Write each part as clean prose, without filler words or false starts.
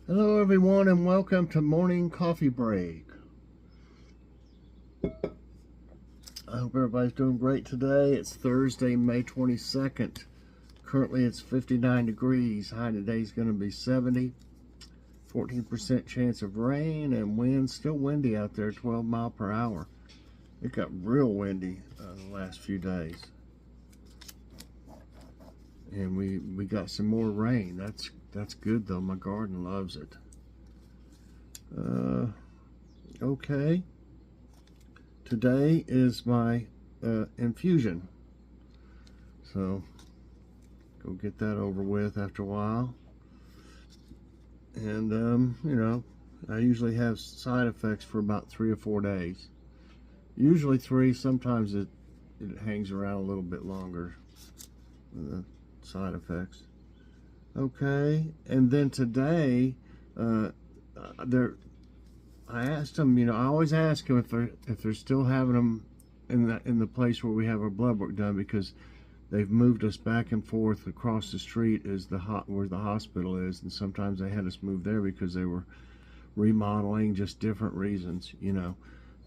Hello everyone and welcome to Morning Coffee Break. I hope everybody's doing great today. It's Thursday, May 22nd. Currently it's 59 degrees. High today is going to be 70. 14% chance of rain and wind. Still windy out there, 12 miles per hour. It got real windy the last few days. And we got some more rain. That's good though. My garden loves it. Okay. Today is my infusion. So go get that over with after a while. And you know, I usually have side effects for about 3 or 4 days. Usually 3, sometimes it hangs around a little bit longer. The side effects. Okay, and then today, I asked them. You know, I always ask them if they're still having them in the place where we have our blood work done, because they've moved us back and forth. Across the street is where the hospital is, and sometimes they had us move there because they were remodeling, just different reasons, you know.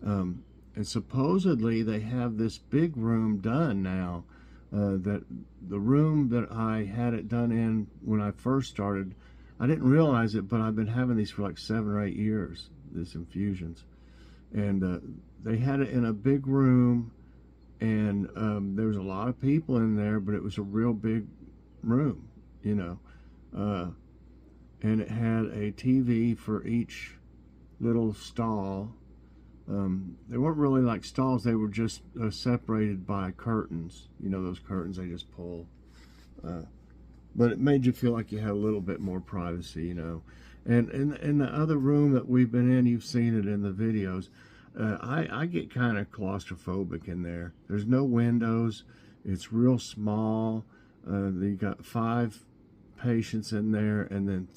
And supposedly they have this big room done now. That the room that I had it done in when I first started, I didn't realize it, but I've been having these for like 7 or 8 years, these infusions. And they had it in a big room, and there was a lot of people in there, but it was a real big room, you know. And it had a TV for each little stall. They weren't really like stalls, they were just separated by curtains. You know, those curtains they just pull. But it made you feel like you had a little bit more privacy, you know. And in the other room that we've been in, you've seen it in the videos, I get kind of claustrophobic in there. There's no windows. It's real small. You got 5 patients in there, and then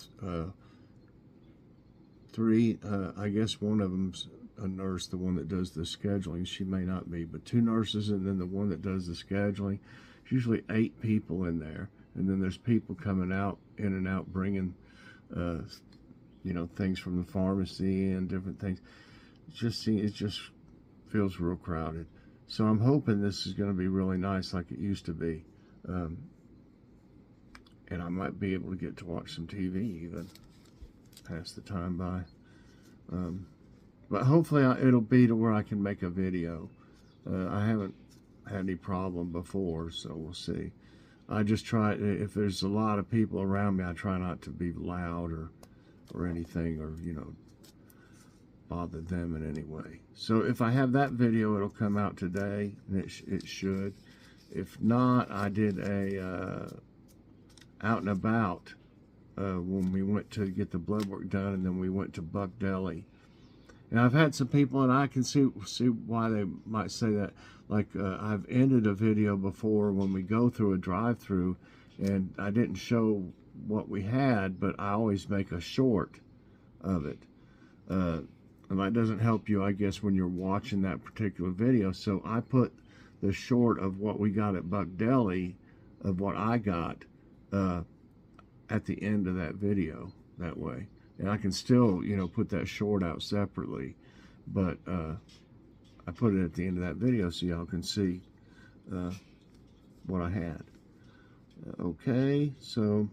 3, I guess one of them's a nurse, the one that does the scheduling. She may not be, but 2 nurses, and then the one that does the scheduling. It's usually 8 people in there, and then there's people coming out, in and out, bringing you know, things from the pharmacy and different things. It just feels real crowded. So I'm hoping this is going to be really nice, like it used to be, and I might be able to get to watch some TV even, pass the time by. But hopefully it'll be to where I can make a video. I haven't had any problem before, so we'll see. I just try, if there's a lot of people around me, I try not to be loud or anything, or, you know, bother them in any way. So if I have that video, it'll come out today, and it should. If not, I did a out and about when we went to get the blood work done, and then we went to Buck Deli. And I've had some people, and I can see why they might say that. Like, I've ended a video before when we go through a drive-through, and I didn't show what we had, but I always make a short of it. And that doesn't help you, I guess, when you're watching that particular video. So I put the short of what we got at Buck Deli, of what I got, at the end of that video, that way. And I can still, you know, put that short out separately, but I put it at the end of that video so y'all can see what I had. Okay, so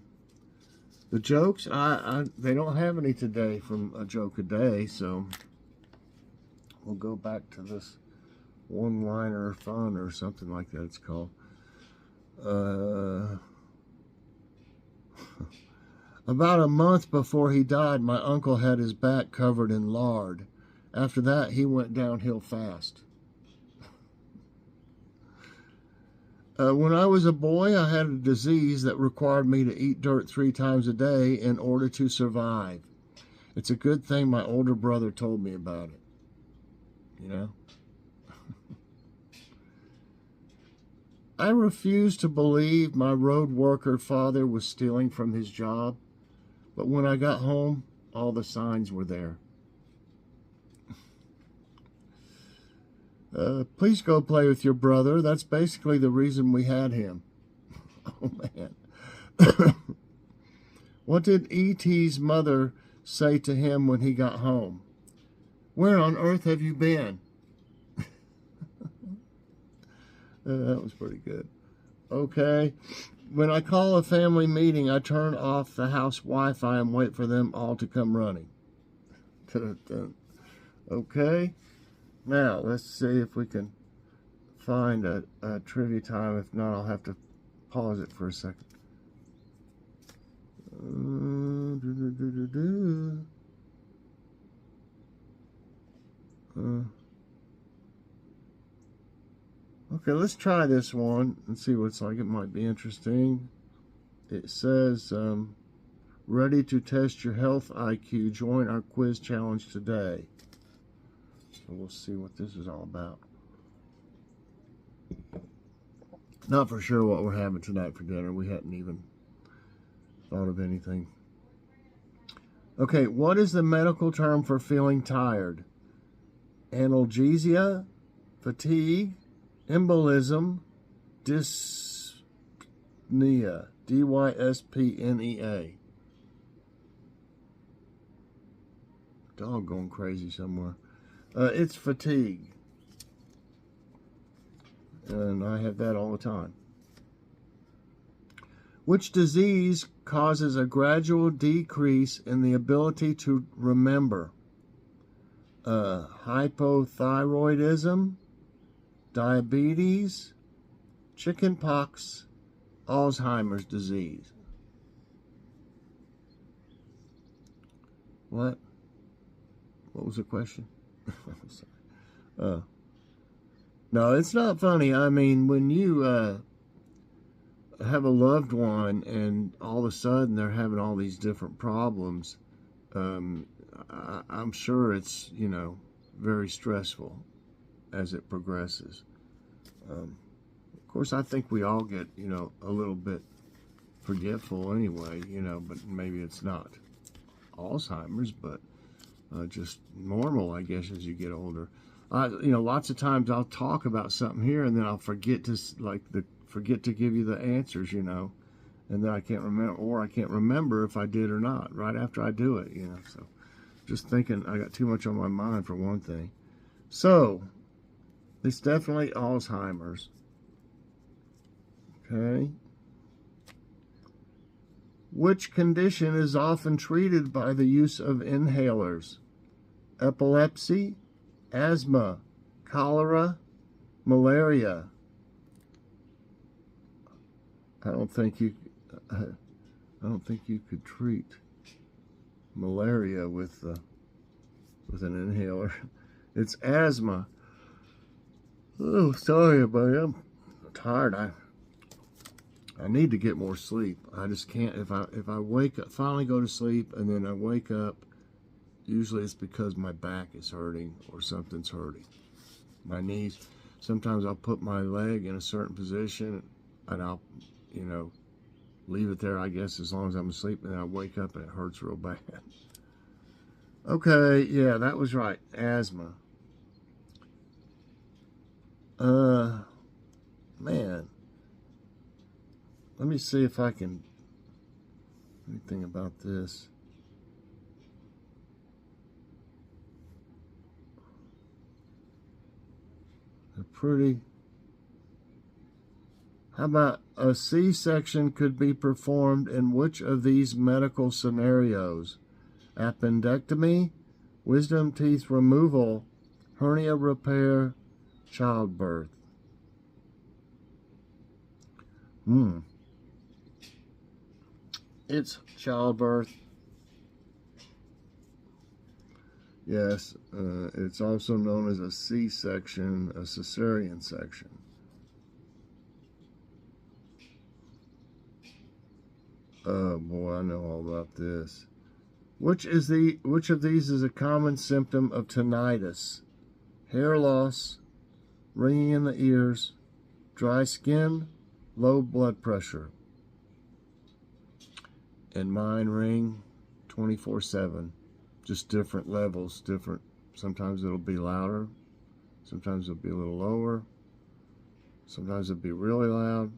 the jokes, they don't have any today from A Joke a Day, so we'll go back to this one-liner fun or something like that it's called. About a month before he died, my uncle had his back covered in lard. After that, he went downhill fast. When I was a boy, I had a disease that required me to eat dirt 3 times a day in order to survive. It's a good thing my older brother told me about it. You know? I refused to believe my road worker father was stealing from his job. But when I got home, all the signs were there. Please go play with your brother. That's basically the reason we had him. Oh, man. What did E.T.'s mother say to him when he got home? Where on earth have you been? That was pretty good. Okay. When I call a family meeting, I turn off the house Wi-Fi and wait for them all to come running. Okay. Now, let's see if we can find a trivia time. If not, I'll have to pause it for a second. Okay, let's try this one and see what it's like. It might be interesting. It says, ready to test your health IQ. Join our quiz challenge today. So we'll see what this is all about. Not for sure what we're having tonight for dinner. We hadn't even thought of anything. Okay, what is the medical term for feeling tired? Analgesia, fatigue, embolism, dyspnea. DYSPNEA. Dog going crazy somewhere. It's fatigue. And I have that all the time. Which disease causes a gradual decrease in the ability to remember? Hypothyroidism, diabetes, chickenpox, Alzheimer's disease. What? What was the question? No, it's not funny. I mean, when you have a loved one and all of a sudden they're having all these different problems, I'm sure it's, you know, very stressful as it progresses. Of course, I think we all get, you know, a little bit forgetful anyway, you know, but maybe it's not Alzheimer's, but just normal, I guess, as you get older. You know, lots of times I'll talk about something here and then I'll forget to, forget to give you the answers, you know, and then I can't remember, or I can't remember if I did or not right after I do it, you know. So just thinking I got too much on my mind for one thing. So it's definitely Alzheimer's. Okay. Which condition is often treated by the use of inhalers? Epilepsy, asthma, cholera, malaria. I don't think you could treat malaria with an inhaler. It's asthma. Oh, sorry, buddy. I'm tired. I need to get more sleep. I just can't. If I wake up, finally go to sleep, and then I wake up, usually it's because my back is hurting or something's hurting. My knees. Sometimes I'll put my leg in a certain position, and I'll, you know, leave it there, I guess, as long as I'm asleep, and then I wake up and it hurts real bad. Okay, yeah, that was right. Asthma. Man. Let me see if I can anything about this. They're pretty. How about a C-section could be performed in which of these medical scenarios? Appendectomy, wisdom teeth removal, hernia repair, childbirth. It's childbirth. Yes, it's also known as a C-section, a cesarean section. Oh boy, I know all about this. Which of these is a common symptom of tinnitus? Hair loss, ringing in the ears, dry skin, low blood pressure. And mine ring 24/7. Just different levels, different. Sometimes it'll be louder, sometimes it'll be a little lower, sometimes it'll be really loud,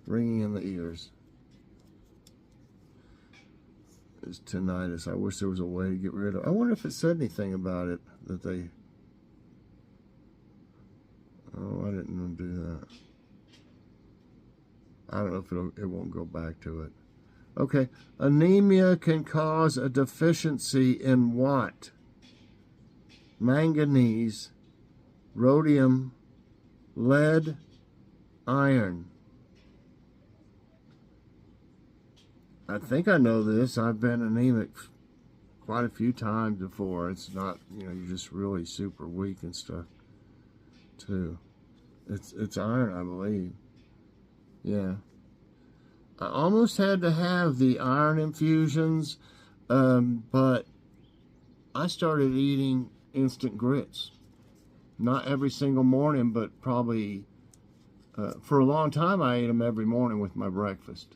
ringing in the ears. is tinnitus. I wish there was a way to get rid of it. I wonder if it said anything about it that they... Oh, I didn't do that. I don't know if it won't go back to it. Okay. Anemia can cause a deficiency in what? Manganese, rhodium, lead, iron. I think I know this. I've been anemic quite a few times before. It's not, you know, you're just really super weak and stuff too. It's iron, I believe. Yeah. I almost had to have the iron infusions, but I started eating instant grits. Not every single morning, but probably for a long time I ate them every morning with my breakfast.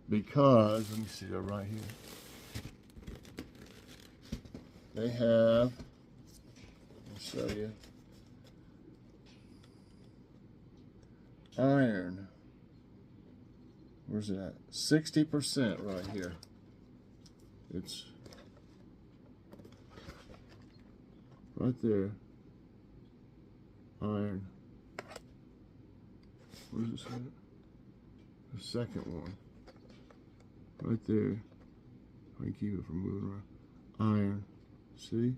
Because, let me see, they're right here. They have, I'll show you, iron. Where's it at? 60% right here. It's right there. Iron. Where's it at? The second one. Right there. I can keep it from moving around. Iron. See?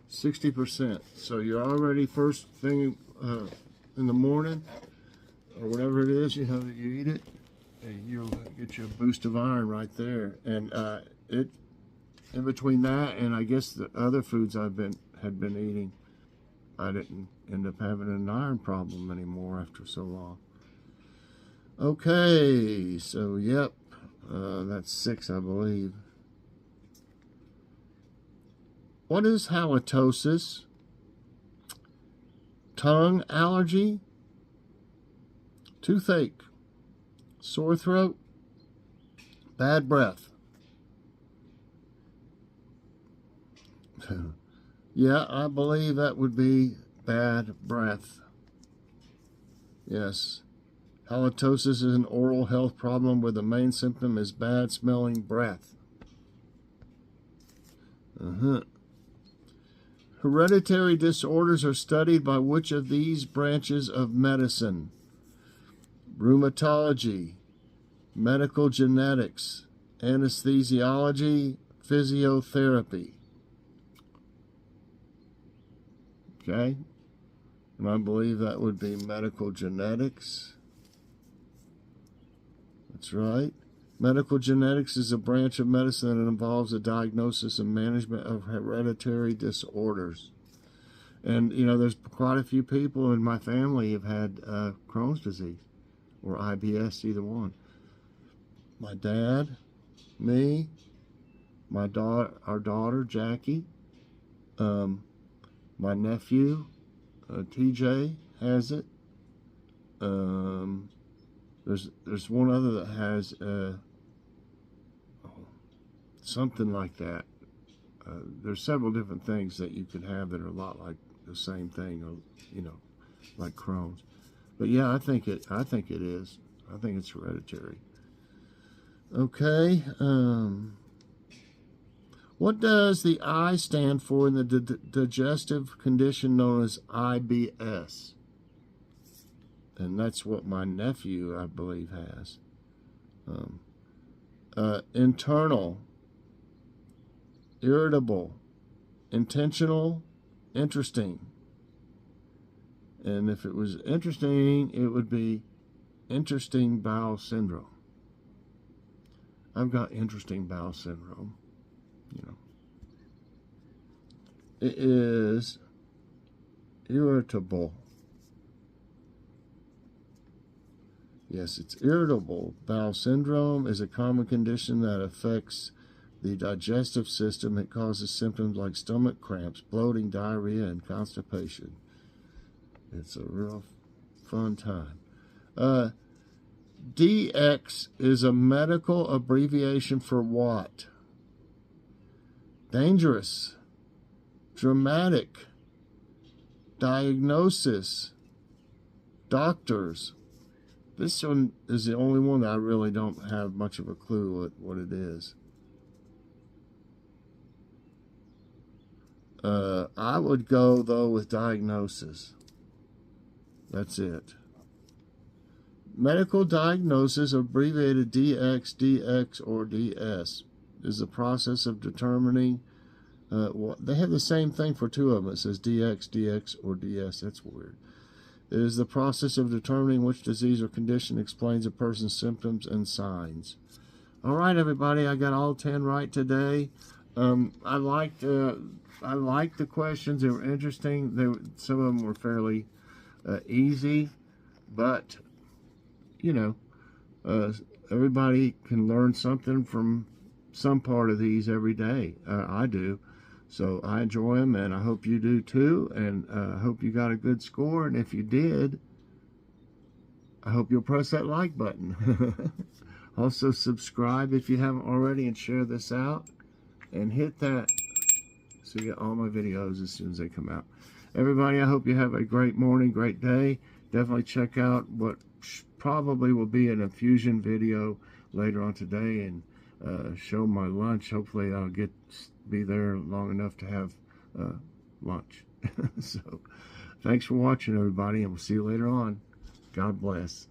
60%. So you're already first thing in the morning, or whatever it is, you know, that you eat it, and you'll get you a boost of iron right there. And it, in between that and I guess the other foods had been eating, I didn't end up having an iron problem anymore after so long. Okay, so yep, that's 6, I believe. What is halitosis? Tongue allergy, toothache, sore throat, bad breath. Yeah, I believe that would be bad breath. Yes. Halitosis is an oral health problem where the main symptom is bad smelling breath. Hereditary disorders are studied by which of these branches of medicine? Rheumatology, medical genetics, anesthesiology, physiotherapy. Okay, and I believe that would be medical genetics. That's right. Medical genetics is a branch of medicine that involves the diagnosis and management of hereditary disorders. And, you know, there's quite a few people in my family have had Crohn's disease or IBS, either one. My dad, me, my daughter, our daughter, Jackie, my nephew, TJ, has it. There's one other that has something like that. There's several different things that you could have that are a lot like the same thing, or, you know, like Crohn's. But yeah, I think it is. I think it's hereditary. Okay. What does the I stand for in the digestive condition known as IBS? And that's what my nephew, I believe, has. Internal, irritable, intentional, interesting. And if it was interesting, it would be interesting bowel syndrome. I've got interesting bowel syndrome, you know. It is irritable. Yes, it's irritable. Bowel syndrome is a common condition that affects the digestive system. It causes symptoms like stomach cramps, bloating, diarrhea, and constipation. It's a real fun time. DX is a medical abbreviation for what? Dangerous, dramatic, diagnosis, doctors. This one is the only one that I really don't have much of a clue what it is. I would go, though, with diagnosis. That's it. Medical diagnosis, abbreviated DX, DX, or DS, is the process of determining. They have the same thing for two of them. It says DX, DX, or DS. That's weird. It is the process of determining which disease or condition explains a person's symptoms and signs. All right, everybody, I got all 10 right today. I liked the questions. They were interesting. Some of them were fairly easy, but you know, everybody can learn something from some part of these every day. I do. So I enjoy them, and I hope you do too, and I hope you got a good score, and if you did, I hope you'll press that like button. Also subscribe if you haven't already, and share this out, and hit that so you get all my videos as soon as they come out. Everybody, I hope you have a great morning, great day. Definitely check out what probably will be an infusion video later on today, and show my lunch. Hopefully I'll be there long enough to have lunch. So thanks for watching, everybody, and we'll see you later on. God bless.